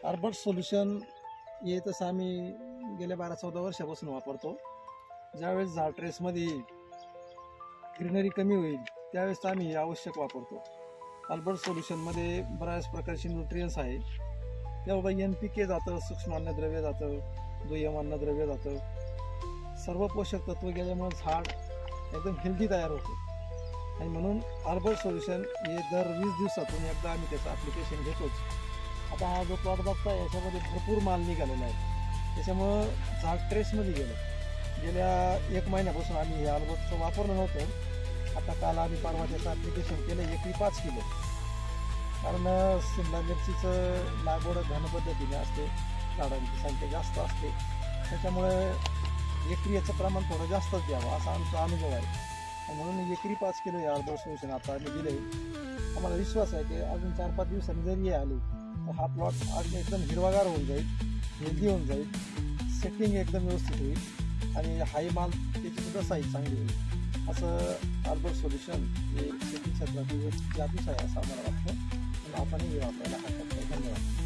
Arbor solution हे तसं आम्ही गेल्या 12-14 वर्षापासून वापरतो. ज्यावेळेस झाड ट्रेसमध्ये ग्रीनरी कमी होईल त्यावेळेस आम्ही हे आवश्यक वापरतो. आर्बर सोल्युशनमध्ये बऱ्याच प्रकारचे न्यूट्रियन्स आहे. त्याबरोबर NPK जातं, सूक्ष्म अन्नद्रव्य जातं, दुय्यम अन्नद्रव्य जातं. सर्व पोषक तत्व गेल्यामुळे झाड एकदम हेल्दी तयार होते. आणि म्हणून आर्बर सोल्युशन हे दर 20 दिवसातून एकदा आम्ही त्याचं ॲप्लिकेशन घेतोच. आता हा जो प्लॉट बघताय याच्यामध्ये भरपूर माल निघालेला आहे. त्याच्यामुळं झाड ट्रेसमध्ये गेलं. गेल्या 1 महिन्यापासून आम्ही हे आर्बरचं वापरलं नव्हतं. आता काल आम्ही परवा त्याचं ॲप्लिकेशन केलं, एकरी 5 किलो. कारण शिमला मिरचीचं लागवड घन पद्धतीने असते, झाडांची संख्या जास्त असते, त्याच्यामुळे एकरी याचं प्रमाण थोडं जास्तच द्यावं असा आमचा अनुभव आहे. म्हणून एकरी 5 किलो हे आर्बर सोल्युशन आता आम्ही दिले. आम्हाला विश्वास आहे की अजून 4-5 दिवसांनी जरी हे आले तर हा प्लॉट अजून एकदम हिरवागार होऊन जाईल, हेल्दी होऊन जाईल, सेटिंग एकदम व्यवस्थित होईल आणि हाय माल त्याची सुद्धा साईज चांगली होईल. असं आर्बर सोल्युशन हे शेती क्षेत्रातील एक जादूच आहे असं आम्हाला वाटतं. आपणही हे वापरायला हरकत नाही. धन्यवाद.